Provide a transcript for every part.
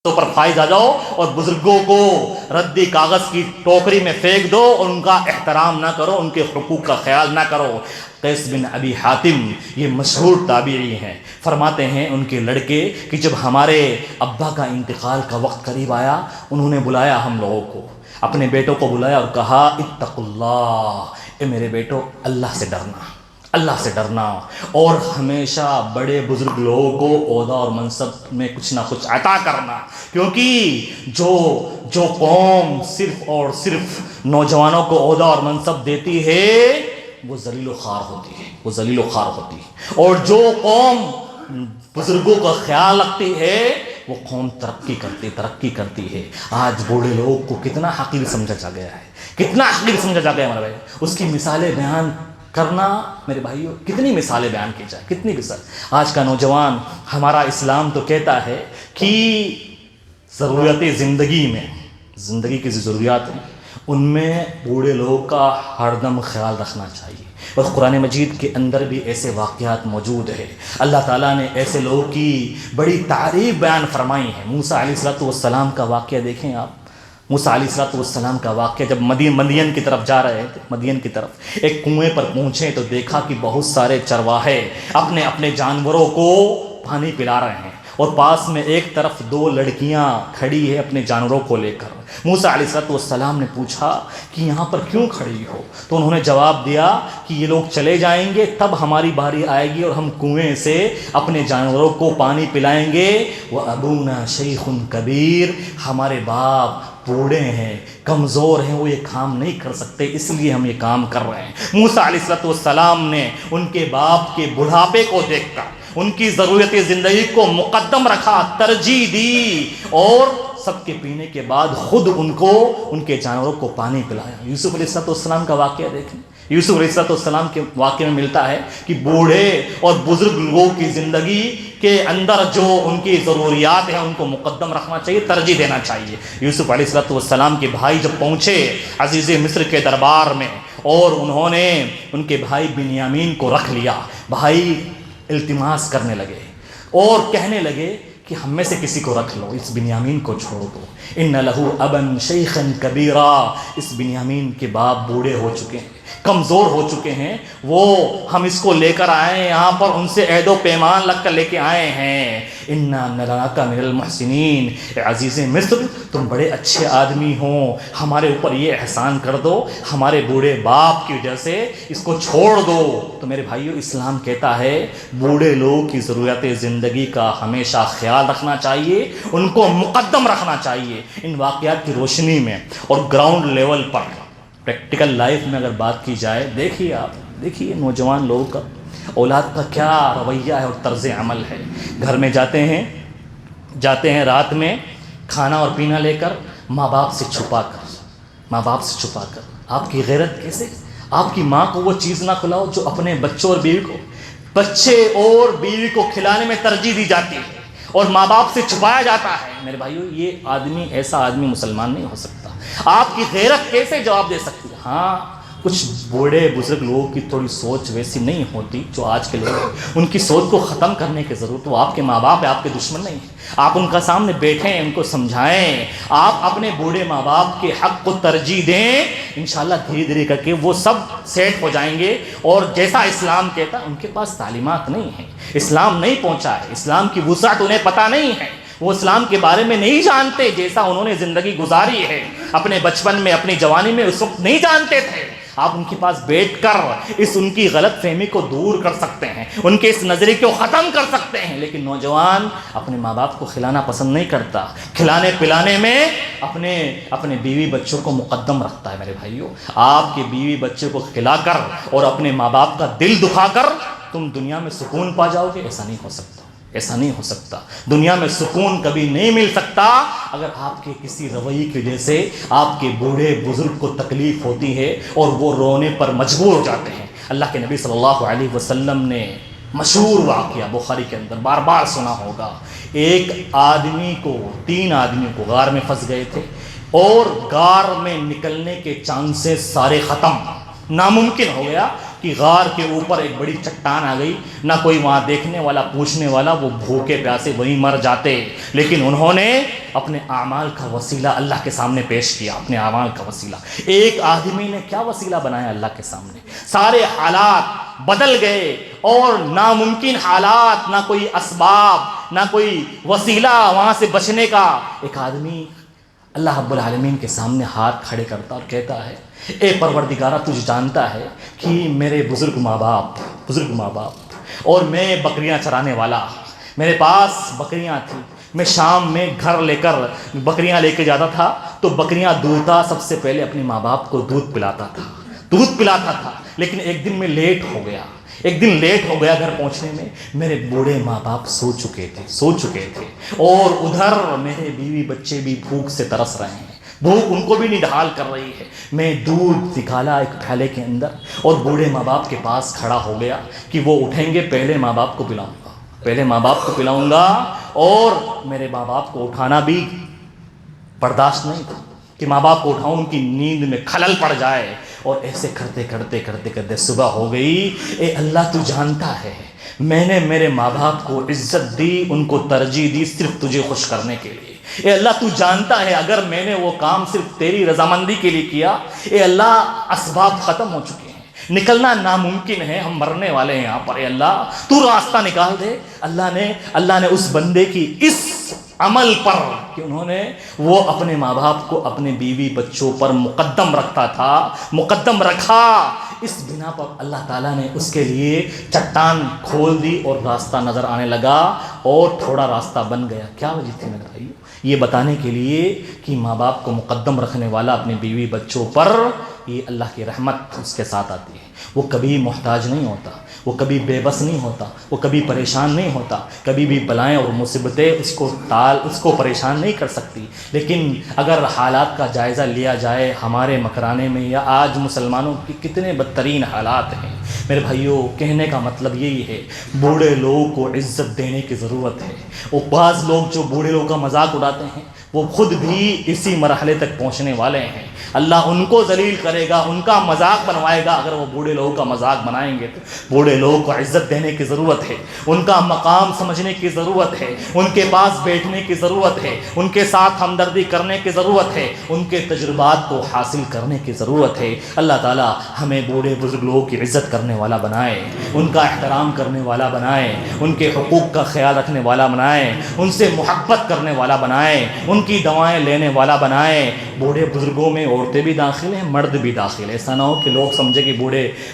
پر فائز آ جاؤ اور بزرگوں کو ردی کاغذ کی ٹوکری میں پھینک دو اور ان کا احترام نہ کرو، ان کے حقوق کا خیال نہ کرو۔ قیس بن ابی حاتم یہ مشہور تابعی ہیں، فرماتے ہیں ان کے لڑکے کہ جب ہمارے ابا کا انتقال کا وقت قریب آیا، انہوں نے بلایا ہم لوگوں کو، اپنے بیٹوں کو بلایا اور کہا اتقوا اللہ، اے میرے بیٹو اللہ سے ڈرنا، اللہ سے ڈرنا، اور ہمیشہ بڑے بزرگ لوگوں کو عہدہ اور منصب میں کچھ نہ کچھ عطا کرنا، کیونکہ جو قوم صرف اور صرف نوجوانوں کو عہدہ اور منصب دیتی ہے وہ ذلیل و خوار ہوتی ہے، وہ ذلیل و خوار ہوتی ہے، اور جو قوم بزرگوں کا خیال رکھتی ہے وہ قوم ترقی کرتی ہے۔ آج بوڑھے لوگوں کو کتنا حقیر سمجھا جا گیا ہے، کتنا حقیر سمجھا جا گیا ہے ہمارے بھائی، اس کی مثالیں بیان کرنا میرے بھائیوں، کتنی مثالیں بیان کی جائے، کتنی مثال۔ آج کا نوجوان، ہمارا اسلام تو کہتا ہے کہ ضرورت زندگی میں، زندگی کی ضروریات ہیں ان میں بوڑھے لوگوں کا ہر دم خیال رکھنا چاہیے، اور قرآن مجید کے اندر بھی ایسے واقعات موجود ہیں۔ اللہ تعالیٰ نے ایسے لوگوں کی بڑی تعریف بیان فرمائی ہے۔ موسیٰ علیہ السلام کا واقعہ دیکھیں آپ، موسیٰ علیہ السلام کا واقعہ، جب مدین کی طرف جا رہے تھے، مدین کی طرف ایک کنویں پر پہنچے تو دیکھا کہ بہت سارے چرواہے اپنے اپنے جانوروں کو پانی پلا رہے ہیں، اور پاس میں ایک طرف دو لڑکیاں کھڑی ہے اپنے جانوروں کو لے کر۔ موسیٰ علیہ السلام نے پوچھا کہ یہاں پر کیوں کھڑی ہو؟ تو انہوں نے جواب دیا کہ یہ لوگ چلے جائیں گے تب ہماری باری آئے گی اور ہم کنویں سے اپنے جانوروں کو پانی پلائیں گے۔ وَأَبُونَا شَيْخٌ کبیر، ہمارے باپ بوڑھے ہیں، کمزور ہیں، وہ یہ کام نہیں کر سکتے، اس لیے ہم یہ کام کر رہے ہیں۔ موسیٰ علیہ السلام نے ان کے باپ کے بڑھاپے کو دیکھ کر ان کی ضرورت زندگی کو مقدم رکھا، ترجیح دی، اور سب کے پینے کے بعد خود ان کے جانوروں کو پانی پلایا۔ یوسف علیہ السلام کا واقعہ دیکھیں، یوسف علیہ السلام کے واقعے میں ملتا ہے کہ بوڑھے اور بزرگ لوگوں کی زندگی کے اندر جو ان کی ضروریات ہیں ان کو مقدم رکھنا چاہیے، ترجیح دینا چاہیے۔ یوسف علیہ السلام کے بھائی جب پہنچے عزیز مصر کے دربار میں، اور انہوں نے ان کے بھائی بنیامین کو رکھ لیا، بھائی التماس کرنے لگے اور کہنے لگے کہ ہم میں سے کسی کو رکھ لو، اس بنیامین کو چھوڑ دو۔ ان لہو ابن شیخا کبیرا، اس بنیامین کے باپ بوڑھے ہو چکے ہیں، کمزور ہو چکے ہیں، وہ ہم اس کو لے کر آئے ہیں یہاں پر، ان سے عہد و پیمان لگ کر لے کے آئے ہیں۔ انا نراک من المحسنین، عزیز مصر تم بڑے اچھے آدمی ہو، ہمارے اوپر یہ احسان کر دو، ہمارے بوڑھے باپ کی وجہ سے اس کو چھوڑ دو۔ تو میرے بھائیو، اسلام کہتا ہے بوڑھے لوگ کی ضرورت زندگی کا ہمیشہ خیال رکھنا چاہیے، ان کو مقدم رکھنا چاہیے۔ ان واقعات کی روشنی میں اور گراؤنڈ لیول پر پریکٹیکل لائف میں اگر بات کی جائے، دیکھیے نوجوان لوگوں کا، اولاد کا کیا رویہ ہے اور طرز عمل ہے۔ گھر میں جاتے ہیں رات میں کھانا اور پینا لے کر، ماں باپ سے چھپا کر۔ آپ کی غیرت کیسے؟ آپ کی ماں کو وہ چیز نہ کھلاؤ جو اپنے بچوں اور بیوی کو کھلانے میں ترجیح دی جاتی ہے اور ماں باپ سے چھپایا جاتا ہے۔ میرے بھائیو، یہ ایسا آدمی مسلمان نہیں ہو سکتا۔ آپ کی غیرت کیسے جواب دے سکتی ہے؟ ہاں، کچھ بوڑھے بزرگ لوگوں کی تھوڑی سوچ ویسی نہیں ہوتی جو آج کے لوگ، ان کی سوچ کو ختم کرنے کی ضرورت۔ وہ آپ کے ماں باپ ہیں، آپ کے دشمن نہیں ہیں۔ آپ ان کا سامنے بیٹھیں، ان کو سمجھائیں، آپ اپنے بوڑھے ماں باپ کے حق کو ترجیح دیں، انشاءاللہ دھیرے دھیرے کر کے وہ سب سیٹ ہو جائیں گے۔ اور جیسا اسلام کہتا، ان کے پاس تعلیمات نہیں ہیں، اسلام نہیں پہنچا ہے، اسلام کی وسعت انہیں پتہ نہیں ہے، وہ اسلام کے بارے میں نہیں جانتے، جیسا انہوں نے زندگی گزاری ہے اپنے بچپن میں، اپنی جوانی میں، اس وقت نہیں جانتے تھے۔ آپ ان کے پاس بیٹھ کر ان کی غلط فہمی کو دور کر سکتے ہیں، ان کے اس نظریے کو ختم کر سکتے ہیں۔ لیکن نوجوان اپنے ماں باپ کو کھلانا پسند نہیں کرتا، کھلانے پلانے میں اپنے بیوی بچوں کو مقدم رکھتا ہے۔ میرے بھائیوں، آپ کے بیوی بچوں کو کھلا کر اور اپنے ماں باپ کا دل دکھا کر تم دنیا میں سکون پا جاؤ گے؟ ایسا نہیں ہو سکتا، ایسا نہیں ہو سکتا۔ دنیا میں سکون کبھی نہیں مل سکتا اگر آپ کے کسی رویے کی وجہ سے آپ کے بوڑھے بزرگ کو تکلیف ہوتی ہے اور وہ رونے پر مجبور ہو جاتے ہیں۔ اللہ کے نبی صلی اللہ علیہ وسلم نے مشہور واقعہ بخاری کے اندر بار بار سنا ہوگا، ایک آدمی کو، 3 آدمی کو غار میں پھنس گئے تھے اور غار میں نکلنے کے چانسز سارے ختم، ناممکن ہو گیا کہ غار کے اوپر ایک بڑی چٹان آ گئی، نہ کوئی وہاں دیکھنے والا پوچھنے والا، وہ بھوکے پیاسے وہیں مر جاتے، لیکن انہوں نے اپنے اعمال کا وسیلہ اللہ کے سامنے پیش کیا، اپنے اعمال کا وسیلہ۔ ایک آدمی نے کیا وسیلہ بنایا اللہ کے سامنے؟ سارے حالات بدل گئے اور ناممکن حالات، نہ کوئی اسباب، نہ کوئی وسیلہ وہاں سے بچنے کا۔ ایک آدمی اللہ رب العالمین کے سامنے ہاتھ کھڑے کرتا اور کہتا ہے، اے پروردگارہ، تجھ جانتا ہے کہ میرے بزرگ ماں باپ اور میں بکریاں چرانے والا، میرے پاس بکریاں تھیں، میں شام میں گھر لے کر بکریاں لے کے جاتا تھا تو بکریاں دودھتا، سب سے پہلے اپنے ماں باپ کو دودھ پلاتا تھا، لیکن ایک دن میں لیٹ ہو گیا گھر پہنچنے میں، میرے بوڑھے ماں باپ سو چکے تھے اور ادھر میرے بیوی بچے بھی بھوک سے ترس رہے ہیں، بھوک ان کو بھی نڈھال کر رہی ہے۔ میں دودھ نکالا ایک پیالے کے اندر اور بوڑھے ماں باپ کے پاس کھڑا ہو گیا کہ وہ اٹھیں گے، پہلے ماں باپ کو پلاؤں گا اور میرے ماں باپ کو اٹھانا بھی برداشت نہیں تھا کہ ماں باپ کو اٹھاؤں، ان کی نیند میں خلل پڑ جائے۔ اور ایسے کرتے صبح ہو گئی۔ اے اللہ، تو جانتا ہے میں نے میرے ماں باپ کو عزت دی، ان کو ترجیح دی صرف تجھے خوش کرنے کے لیے۔ اے اللہ، تو جانتا ہے اگر میں نے وہ کام صرف تیری رضامندی کے لیے کیا، اے اللہ اسباب ختم ہو چکے ہیں، نکلنا ناممکن ہے، ہم مرنے والے ہیں یہاں پر، اے اللہ تو راستہ نکال دے۔ اللہ نے اس بندے کی اس عمل پر کہ انہوں نے وہ اپنے ماں باپ کو اپنے بیوی بچوں پر مقدم رکھا، اس بنا پر اللہ تعالیٰ نے اس کے لیے چٹان کھول دی اور راستہ نظر آنے لگا اور تھوڑا راستہ بن گیا۔ کیا وجہ تھی میرے بھائیو؟ یہ بتانے کے لیے کہ ماں باپ کو مقدم رکھنے والا اپنے بیوی بچوں پر، یہ اللہ کی رحمت اس کے ساتھ آتی ہے۔ وہ کبھی محتاج نہیں ہوتا، وہ کبھی بے بس نہیں ہوتا، وہ کبھی پریشان نہیں ہوتا، کبھی بھی بلائیں اور مصیبتیں اس کو پریشان نہیں کر سکتی۔ لیکن اگر حالات کا جائزہ لیا جائے ہمارے مکرانے میں یا آج مسلمانوں کی کتنے بدترین حالات ہیں میرے بھائیوں، کہنے کا مطلب یہی ہے بوڑھے لوگوں کو عزت دینے کی ضرورت ہے۔ وہ بعض لوگ جو بوڑھے لوگوں کا مذاق اڑاتے ہیں وہ خود بھی اسی مرحلے تک پہنچنے والے ہیں۔ اللہ ان کو ذلیل کرے گا، ان کا مذاق بنوائے گا اگر وہ بوڑھے لوگوں کا مذاق بنائیں گے۔ تو بوڑھے لوگوں کو عزت دینے کی ضرورت ہے، ان کا مقام سمجھنے کی ضرورت ہے، ان کے پاس بیٹھنے کی ضرورت ہے، ان کے ساتھ ہمدردی کرنے کی ضرورت ہے، ان کے تجربات کو حاصل کرنے کی ضرورت ہے۔ اللہ تعالی ہمیں بوڑھے بزرگ لوگوں کی عزت کرنے والا بنائے، ان کا احترام کرنے والا بنائے، ان کے حقوق کا خیال رکھنے والا بنائے، ان سے محبت کرنے والا بنائے، ان کی دوائیں لینے والا بنائے۔ بوڑھے بزرگوں میں عورتیں بھی داخل ہیں، مرد بھی داخل ہیں۔ ایسا نہ ہو کہ لوگ سمجھے کہ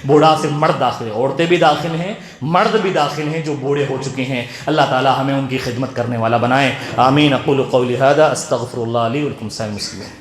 بوڑھا صرف مرد داخل ہے، عورتیں بھی داخل ہیں، مرد بھی داخل ہیں جو بوڑھے ہو چکے ہیں۔ اللہ تعالی ہمیں ان کی خدمت کرنے والا بنائے۔ آمین۔ اقول قولی ھذا استغفر اللہ لی ولکم سائر المسلمین۔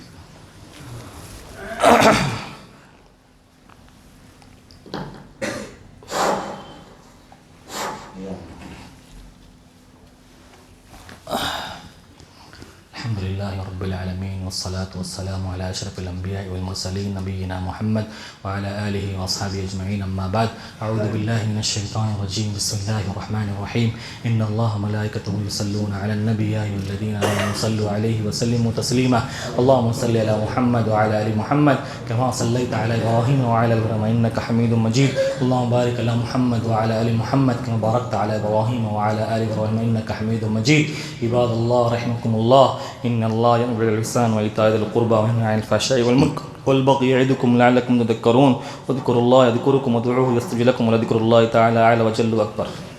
الحمد للہ رب العالمین والصلاة والسلام علی اشرف الانبیاء والمرسلین نبینا محمد وعلی آلہ واصحابہ اجمعین، اما بعد۔ اعوذ باللہ من الشیطان الرجیم، بسم اللہ الرحمن الرحیم۔ ان اللہ ملائکتہ یصلون علی النبی یا ایھا الذین آمنوا صلوا علیہ وسلموا تسلیما۔ اللهم صل علی محمد وعلی آل محمد کما صلیت علی ابراہیم وعلی آل ابراہیم انک حمید مجید۔ اللهم بارک علی محمد وعلی آل محمد کما بارکت علی ابراہیم وعلی آل ابراہیم انک حمید مجید۔ عباد اللہ رحمکم اللہ، ان اللہ یأمر بالإحسان وإيتاء ذي القربى وينهى عن الفحشاء والمنكر والبغي يعظكم لعلكم تذكرون، واذكروا الله يذكركم وادعوه يستجب لكم ولذكر الله تعالى أعلى وجل أكبر۔